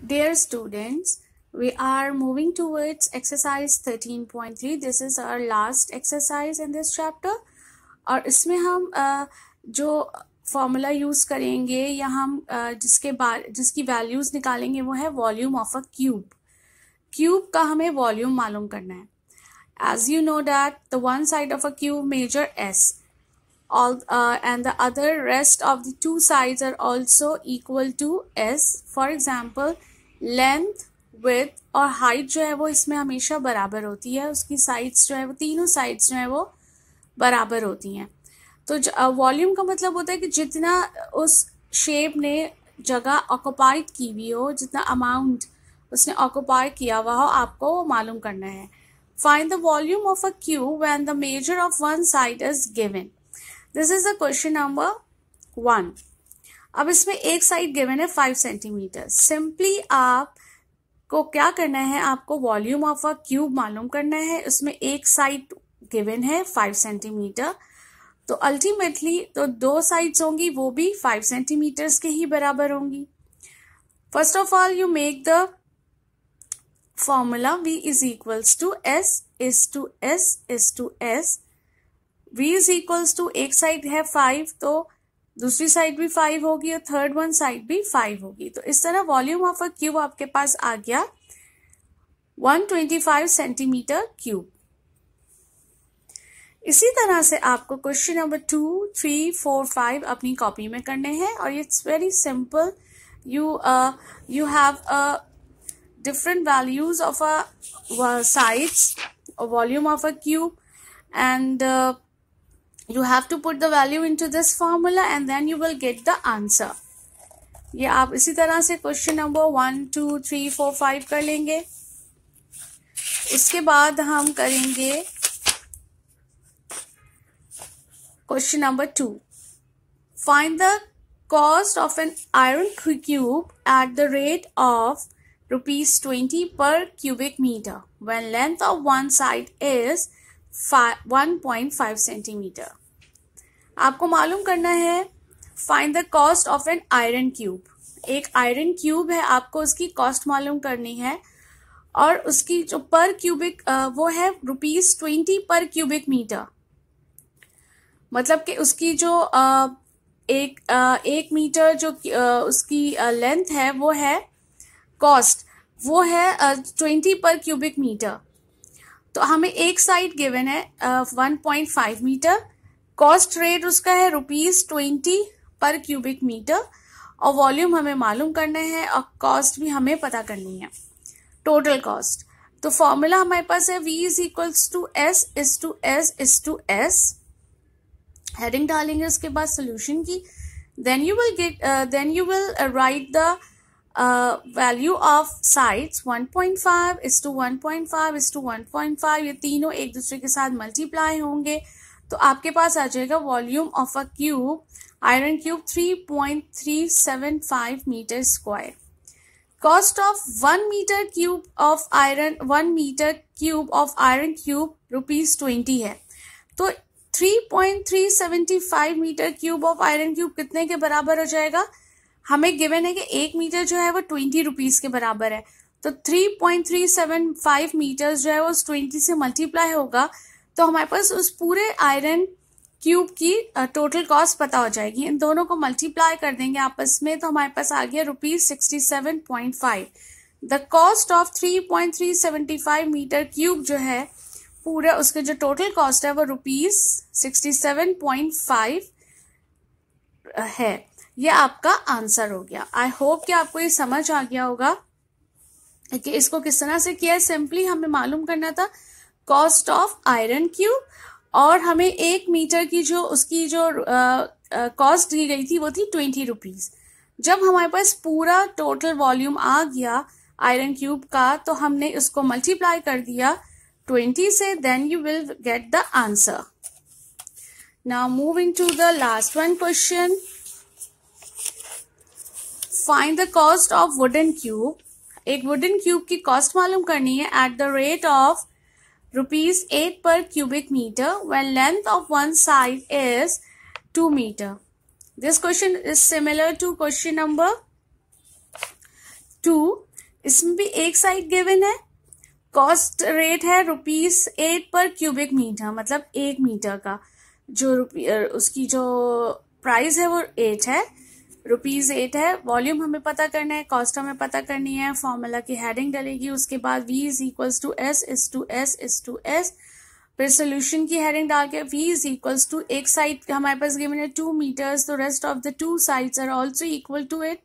Dear students, we are moving towards exercise 13.3. This is our last exercise in this chapter. और इसमें हम जो formula use करेंगे या हम जिसकी वैल्यूज निकालेंगे वो है volume of a cube. Cube का हमें वॉल्यूम मालूम करना है. As you know that the one side of a cube measure S. And the other rest of the two sides are also equal to S. For example, length, width और height जो है वो इसमें हमेशा बराबर होती है. उसकी sides जो है वो तीनों sides जो है वो बराबर होती हैं. तो वॉल्यूम का मतलब होता है कि जितना उस शेप ने जगह ऑक्युपाइड की हुई हो, जितना अमाउंट उसने ऑक्युपाई किया हुआ हो, आपको वो मालूम करना है. Find the volume of a cube when the measure of one side is given. This is the question number 1. अब इसमें एक साइड गिवन है 5 सेंटीमीटर. सिंपली आपको क्या करना है, आपको वॉल्यूम ऑफ अ क्यूब मालूम करना है. उसमें एक साइड गिवन है 5 सेंटीमीटर. तो अल्टीमेटली तो दो साइड्स होंगी वो भी 5 सेंटीमीटर्स के ही बराबर होंगी. First of all you make the formula V is equals to S is to S is to S. V is equals to एक साइड है 5 तो दूसरी साइड भी 5 होगी और थर्ड वन साइड भी 5 होगी. तो इस तरह वॉल्यूम ऑफ अ क्यूब आपके पास आ गया 125 सेंटीमीटर क्यूब. इसी तरह से आपको क्वेश्चन नंबर 2, 3, 4, 5 अपनी कॉपी में करने हैं और it's very simple. you have a different values of a sides or volume of a cube, and you have to put the value into this formula and then you will get the answer. ये आप इसी तरह से question number 1, 2, 3, 4, 5 कर लेंगे. उसके बाद हम करेंगे question number 2. Find the cost of an iron cube at the rate of ₹20 per cubic meter when length of one side is 1.5 centimeter. आपको मालूम करना है find the cost of an iron cube. एक आयरन क्यूब है, आपको उसकी cost मालूम करनी है और उसकी जो पर क्यूबिक वो है ₹20 पर क्यूबिक मीटर. मतलब कि उसकी जो एक मीटर जो उसकी लेंथ है वो है कॉस्ट, वो है 20 पर क्यूबिक मीटर. तो हमें एक साइड गिवन है 1.5 मीटर. कॉस्ट रेट उसका है ₹20 पर क्यूबिक मीटर और वॉल्यूम हमें मालूम करना है और कॉस्ट भी हमें पता करनी है, टोटल कॉस्ट. तो फॉर्मूला हमारे पास है V is equals to S is to S is to S. Heading डालेंगे उसके बाद सोल्यूशन की. then you will write the value of sides 1.5 is to 1.5 is to 1.5. ये तीनों एक दूसरे के साथ मल्टीप्लाई होंगे तो आपके पास आ जाएगा volume of a cube, iron cube 3.375 metre square. Cost of 1 metre cube of iron cube ₹20 है. तो 3.375 metre cube of iron cube कितने के बराबर हो जाएगा? हमें गिवन है कि 1 मीटर जो है वो ₹20 के बराबर है. तो 3.375 मीटर जो है वो उस 20 से मल्टीप्लाई होगा तो हमारे पास उस पूरे आयरन क्यूब की टोटल कॉस्ट पता हो जाएगी. इन दोनों को मल्टीप्लाई कर देंगे आपस में तो हमारे पास आ गया ₹67.5. The cost of 3.375 metre cube जो है पूरा उसके जो टोटल कॉस्ट है वो ₹67.5 है. ये आपका आंसर हो गया. आई होप कि आपको ये समझ आ गया होगा कि इसको किस तरह से किया है. सिंपली हमें मालूम करना था कॉस्ट ऑफ आयरन क्यूब और हमें 1 मीटर की जो उसकी जो कॉस्ट दी गई थी वो थी ₹20. जब हमारे पास पूरा टोटल वॉल्यूम आ गया आयरन क्यूब का तो हमने उसको मल्टीप्लाई कर दिया 20 से, then you will get the answer. Now moving to the last one question. Find the cost of wooden cube. एक wooden cube की cost मालूम करनी है at the rate of ₹8 per cubic meter when length of one side is 2 meter. This question is similar to question number 2. इसमें भी एक side given है, cost rate है ₹8 पर क्यूबिक मीटर, मतलब 1 मीटर का जो उसकी जो प्राइस है वो 8 है, ₹8 है। वॉल्यूम हमें पता करना है, कॉस्ट हमें पता करनी है, फॉर्मूला की हेडिंग डलेगी, उसके बाद V is equals to S is to S is to S, फिर सोल्यूशन की हेडिंग डाल के V इज इक्वल्स टू, एक साइड हमारे पास गिवन है 2 मीटर्स, तो rest of the 2 sides are also equal to it,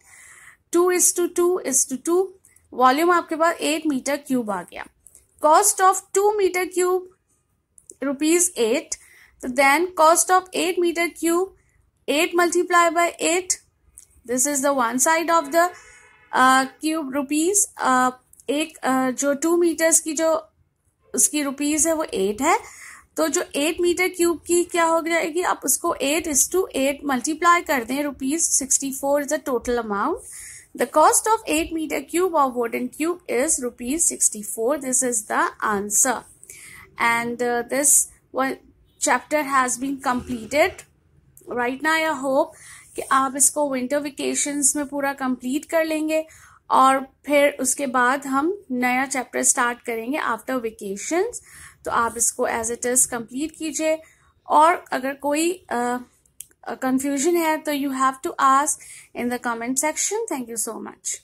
2 is to 2 is to 2, volume आपके पास 8 मीटर क्यूब आ गया। कॉस्ट ऑफ 2 मीटर क्यूब ₹8, तो then cost of 8 metre cube 8 multiply by 8, this is the one side of the cube rupees, एक जो 2 metres की जो उसकी rupees है वो 8 है, तो जो 8 मीटर क्यूब की क्या हो जाएगी, आप उसको 8 इज टू 8 मल्टीप्लाई कर दें, ₹64 is the total amount. The cost of 8 meter cube of wooden cube is ₹64. This is the answer. And this one chapter has been completed. Right now I hope कि आप इसको winter vacations में पूरा complete कर लेंगे और फिर उसके बाद हम नया chapter start करेंगे after vacations. तो आप इसको as it is complete कीजिए, और अगर कोई confusion है तो you have to ask in the comment section. Thank you so much.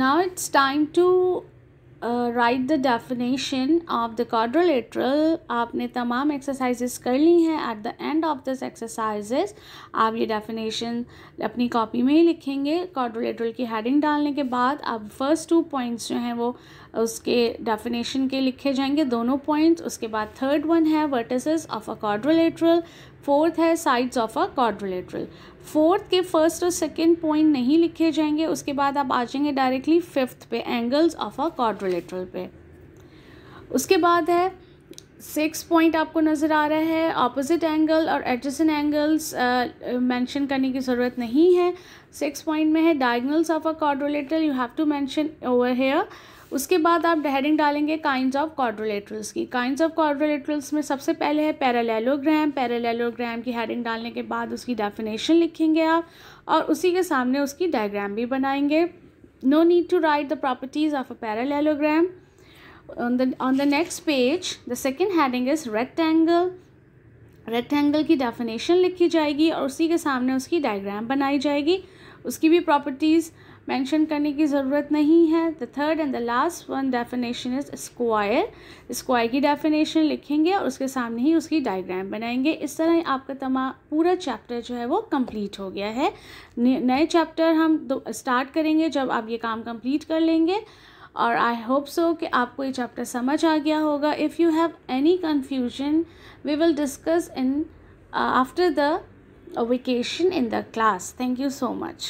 Now it's time to write the definition of the quadrilateral. आपने तमाम exercises कर ली हैं. At the end of this exercises आप ये definition अपनी copy में ही लिखेंगे. quadrilateral की heading डालने के बाद आप first 2 points जो हैं वो उसके definition के लिखे जाएंगे, दोनों points. उसके बाद third one है vertices of a quadrilateral, fourth है sides of a quadrilateral. Fourth के फर्स्ट और सेकेंड पॉइंट नहीं लिखे जाएंगे. उसके बाद आप आ जाएंगे डायरेक्टली फिफ्थ पे, एंगल्स ऑफ अ क्वाड्रिलेटरल पे. उसके बाद है 6 पॉइंट आपको नज़र आ रहा है, ऑपोजिट एंगल और एडजेसेंट एंगल्स मेंशन करने की ज़रूरत नहीं है. 6 पॉइंट में है diagonals of a quadrilateral, you have to mention over here. उसके बाद आप हेडिंग डालेंगे काइंड्स ऑफ क्वाड्रिलेटरल्स की. काइंड्स ऑफ क्वाड्रिलेटरल्स में सबसे पहले है पैरेललोग्राम. पैरेललोग्राम की हेडिंग डालने के बाद उसकी डेफिनेशन लिखेंगे आप, और उसी के सामने उसकी डायग्राम भी बनाएंगे. No need to write the properties of a parallelogram. on the next page the second heading is rectangle. Rectangle की डेफिनेशन लिखी जाएगी और उसी के सामने उसकी डायग्राम बनाई जाएगी. उसकी भी प्रॉपर्टीज़ मेंशन करने की ज़रूरत नहीं है. The third and the last one definition is square. Square की डेफिनेशन लिखेंगे और उसके सामने ही उसकी डायग्राम बनाएंगे. इस तरह आपका तमाम पूरा चैप्टर जो है वो कंप्लीट हो गया है. नए चैप्टर हम स्टार्ट करेंगे जब आप ये काम कंप्लीट कर लेंगे. और आई होप सो कि आपको ये चैप्टर समझ आ गया होगा. If you have any confusion we will discuss in after the vacation in the class. Thank you so much.